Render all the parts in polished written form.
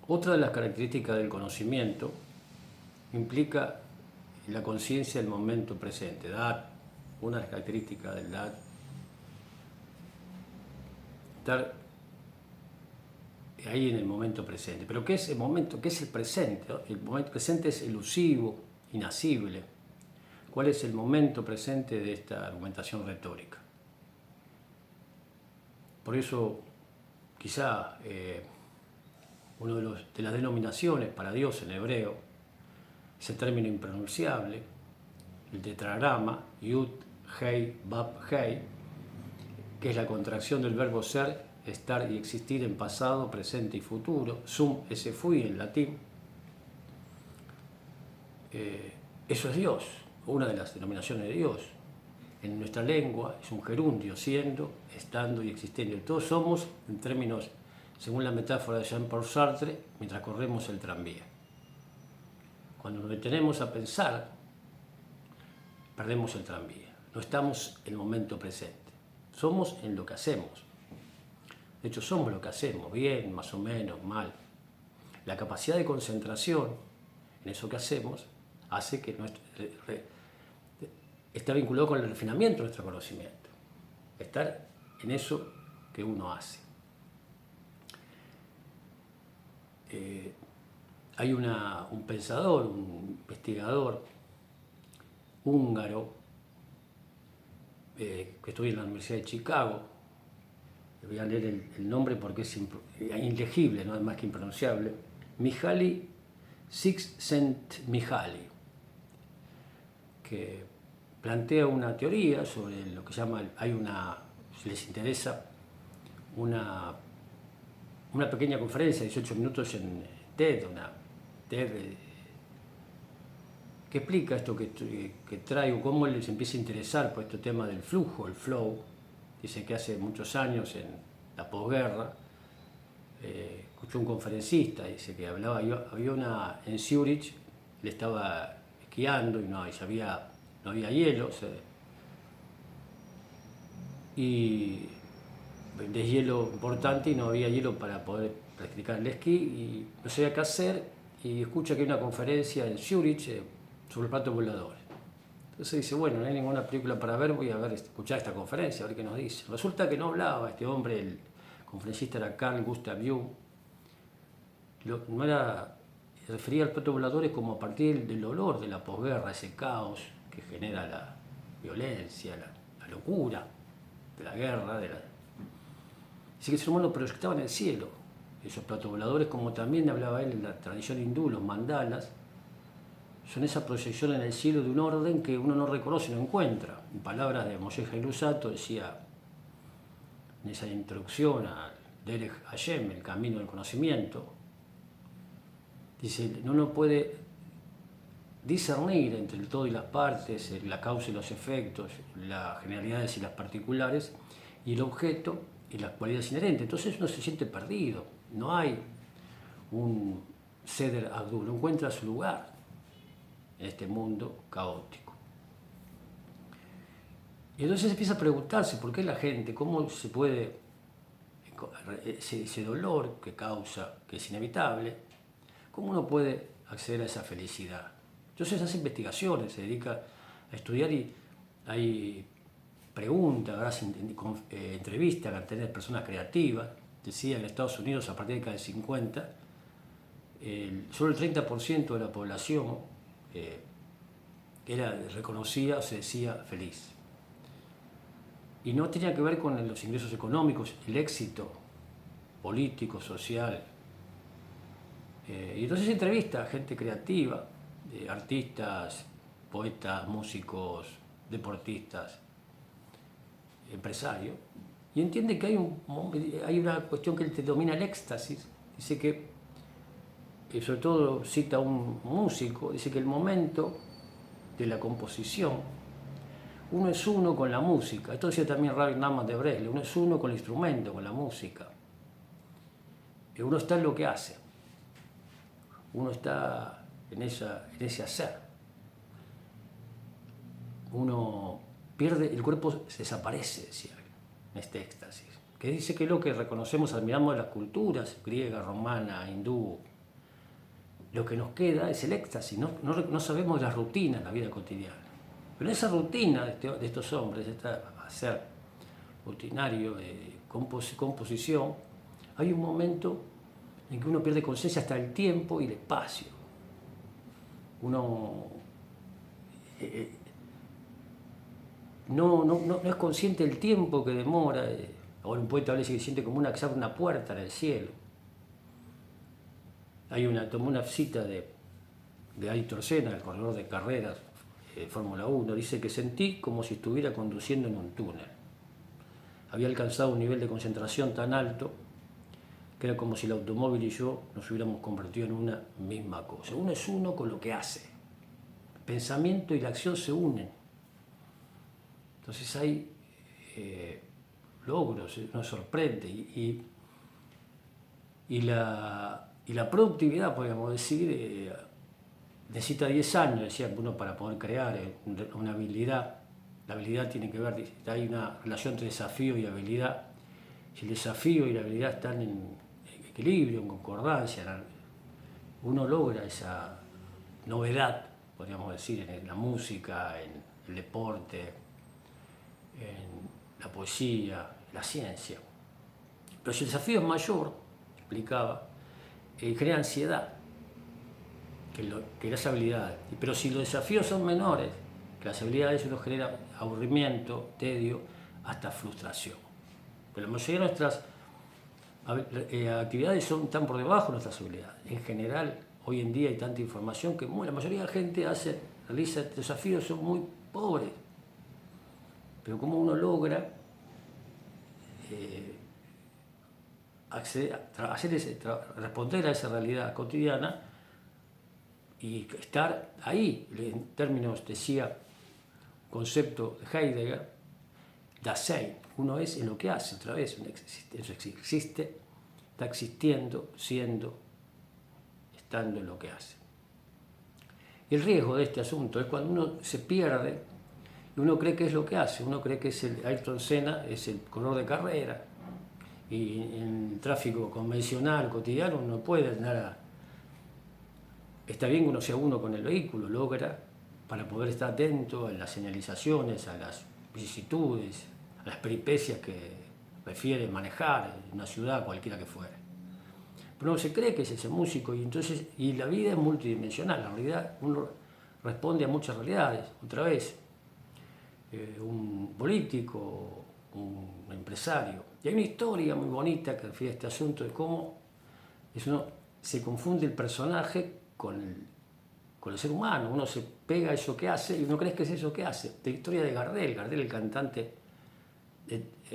Otra de las características del conocimiento implica la conciencia del momento presente. Una de las características del DAT, estar ahí en el momento presente. Pero ¿qué es el momento? ¿Qué es el presente? El momento presente es elusivo, inacible. ¿Cuál es el momento presente de esta argumentación retórica? Por eso, quizá una de las denominaciones para Dios en hebreo, ese término impronunciable, el tetragrama, Yud, Hei, Bab, Hei, que es la contracción del verbo ser, estar y existir en pasado, presente y futuro, sum, esse fui en latín. Eso es Dios, una de las denominaciones de Dios. En nuestra lengua es un gerundio, siendo, estando y existiendo. Todos somos, en términos, según la metáfora de Jean-Paul Sartre, mientras corremos el tranvía. Cuando nos detenemos a pensar, perdemos el tranvía. No estamos en el momento presente. Somos en lo que hacemos. De hecho, somos lo que hacemos, bien, más o menos, mal. La capacidad de concentración en eso que hacemos hace que está vinculado con el refinamiento de nuestro conocimiento. Estar en eso que uno hace. Hay un pensador, un investigador húngaro que estudia en la Universidad de Chicago. Voy a leer el nombre porque es ilegible, no es más que impronunciable. Mihaly Csikszentmihalyi, que plantea una teoría sobre lo que llama, si les interesa, una pequeña conferencia de 18 minutos en TED, que explica esto que traigo, cómo les empieza a interesar por este tema del flujo, el flow. Dice que hace muchos años, en la posguerra, escuchó un conferencista, dice que hablaba, en Zurich, le estaba esquiando y no había hielo, y deshielo importante y no había hielo para poder practicar el esquí y no sabía qué hacer y escucha que hay una conferencia en Zurich sobre platos voladores. Entonces dice, bueno, no hay ninguna película para ver, voy a escuchar esta conferencia, a ver qué nos dice. Resulta que no hablaba este hombre, el conferencista era Carl Gustav Jung, se refería a los platos voladores como a partir del dolor de la posguerra, ese caos que genera la violencia, la locura de la guerra. Dice que el ser humano proyectaba en el cielo esos platos voladores, como también hablaba él en la tradición hindú, los mandalas, son esa proyección en el cielo de un orden que uno no reconoce, no encuentra. En palabras de Moshe Lusato decía en esa introducción a Derech Hashem, el camino del conocimiento, dice, uno puede discernir entre el todo y las partes, la causa y los efectos, las generalidades y las particulares, y el objeto y las cualidades inherentes. Entonces uno se siente perdido, no hay un Seder Agdul, no encuentra su lugar en este mundo caótico. Y entonces empieza a preguntarse por qué la gente, cómo se puede, ese dolor que causa, que es inevitable, cómo uno puede acceder a esa felicidad. Entonces hace investigaciones, se dedica a estudiar y hay preguntas, entrevistas a tener personas creativas. Decía, en Estados Unidos a partir de la década del 50, solo el 30% de la población reconocía o se decía feliz. Y no tenía que ver con los ingresos económicos, el éxito político, social. Y entonces entrevista a gente creativa, artistas, poetas, músicos, deportistas, empresarios, y entiende que hay una cuestión que él denomina el éxtasis. Dice que, sobre todo cita a un músico, dice que el momento de la composición, uno es uno con la música. Esto decía también Rabbi Nachman de Breslev, uno es uno con el instrumento, con la música. Uno está en lo que hace, uno está en ese hacer. Uno pierde, el cuerpo desaparece, decía él, en este éxtasis. Que dice que es lo que reconocemos, admiramos de las culturas griega, romana, hindú, lo que nos queda es el éxtasis, no sabemos la rutina en la vida cotidiana. Pero esa rutina de estos hombres, hacer rutinario de composición, hay un momento en que uno pierde conciencia hasta el tiempo y el espacio. Uno no es consciente del tiempo que demora. Ahora un poeta habla que siente como que se abre una puerta en el cielo. Tomó una cita de Ayrton Senna, el corredor de carreras de Fórmula 1, dice que sentí como si estuviera conduciendo en un túnel. Había alcanzado un nivel de concentración tan alto que era como si el automóvil y yo nos hubiéramos convertido en una misma cosa. Uno es uno con lo que hace. El pensamiento y la acción se unen. Entonces hay logros, nos sorprende. Y la productividad, podríamos decir, necesita 10 años, decía uno, para poder crear una habilidad. La habilidad tiene que ver, hay una relación entre desafío y habilidad. Si el desafío y la habilidad están en equilibrio, en concordancia, uno logra esa novedad, podríamos decir, en la música, en el deporte, en la poesía, en la ciencia. Pero si el desafío es mayor, explicaba, crea ansiedad que las habilidades. Pero si los desafíos son menores que las habilidades, uno genera aburrimiento, tedio, hasta frustración. Pero la mayoría de nuestras actividades están por debajo de nuestras habilidades. En general, hoy en día hay tanta información que la mayoría de la gente realiza desafíos, son muy pobres. Pero cómo uno logra responder a esa realidad cotidiana y estar ahí, en términos, decía, concepto de Heidegger, Dasein, uno es en lo que hace, otra vez, eso existe, está existiendo, siendo, estando en lo que hace. Y el riesgo de este asunto es cuando uno se pierde y uno cree que es lo que hace, uno cree que es el Ayrton Senna, es el corredor de carrera, y en el tráfico convencional, cotidiano, uno puede andar está bien que uno sea uno con el vehículo, logra para poder estar atento a las señalizaciones, a las vicisitudes, a las peripecias que refiere manejar en una ciudad, cualquiera que fuere. Pero uno se cree que es ese músico y la vida es multidimensional, la realidad, uno responde a muchas realidades, otra vez, un político, un empresario. Y hay una historia muy bonita que refiere a este asunto de cómo se confunde el personaje con el ser humano. Uno se pega a eso que hace y uno cree que es eso que hace. La historia de Gardel, el cantante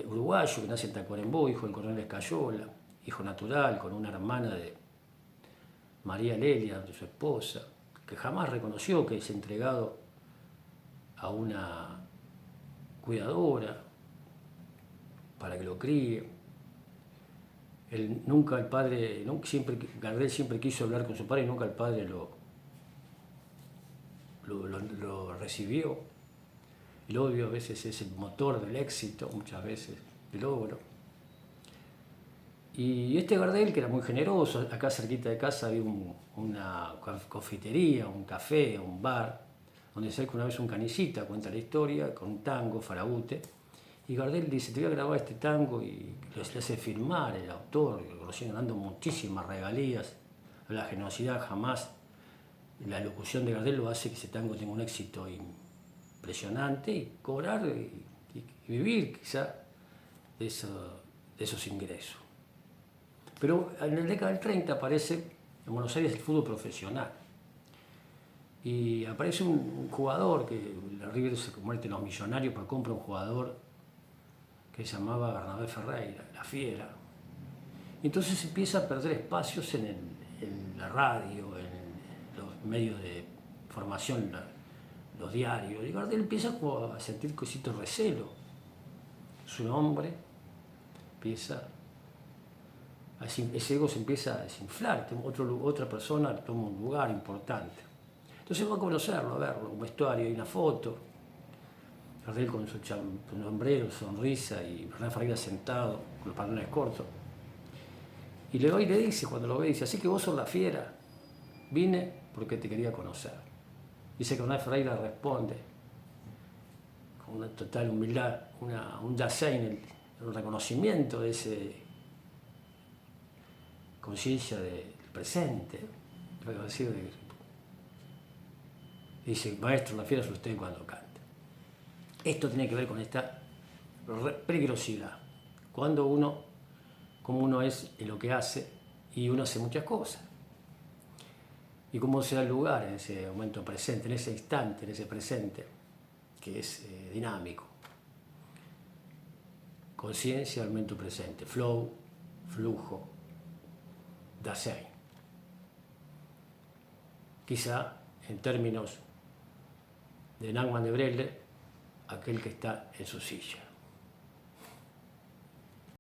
uruguayo que nace en Tacuarembó, hijo del coronel Escayola, hijo natural, con una hermana de María Lelia, de su esposa, que jamás reconoció que es entregado a una cuidadora para que lo críe. Gardel siempre quiso hablar con su padre y nunca el padre lo recibió. El odio a veces es el motor del éxito, muchas veces el logro. Y este Gardel, que era muy generoso, acá cerquita de casa había una confitería, un café, un bar, donde se una vez un canicita, cuenta la historia, con un tango, Faragute. Y Gardel dice, te voy a grabar este tango y le hace firmar el autor, que lo siguen dando muchísimas regalías. La generosidad jamás, la locución de Gardel lo hace que ese tango tenga un éxito impresionante y cobrar y vivir quizá de esos ingresos. Pero en la década del 30 aparece en Buenos Aires el fútbol profesional. Y aparece un jugador que la River se convierte en los millonarios, pero compra un jugador que se llamaba Bernabé Ferreira, la Fiera. Y entonces empieza a perder espacios en la radio, en los medios de formación, los diarios. Y Gardel empieza a sentir cositos de recelo. Su nombre empieza, ese ego se empieza a desinflar, otra persona toma un lugar importante. Entonces va a conocerlo, a verlo, un vestuario, hay una foto. Gardel con su sombrero, sonrisa y Bernabé Ferreira sentado, con los pantalones cortos. Y le va y le dice, cuando lo ve, dice, así que vos sos la Fiera. vine porque te quería conocer. Dice que Ronald Ferreira responde con una total humildad, un Dasein, el reconocimiento de ese conciencia del presente. Dice, maestro, refiérase a usted cuando cante. Esto tiene que ver con esta peligrosidad. Como uno es en lo que hace, y uno hace muchas cosas. Y cómo se da el lugar en ese momento presente, en ese instante, en ese presente, que es dinámico. Conciencia al momento presente, flow, flujo, Dasein. Quizá, en términos de Nachman de Brehle, aquel que está en su silla.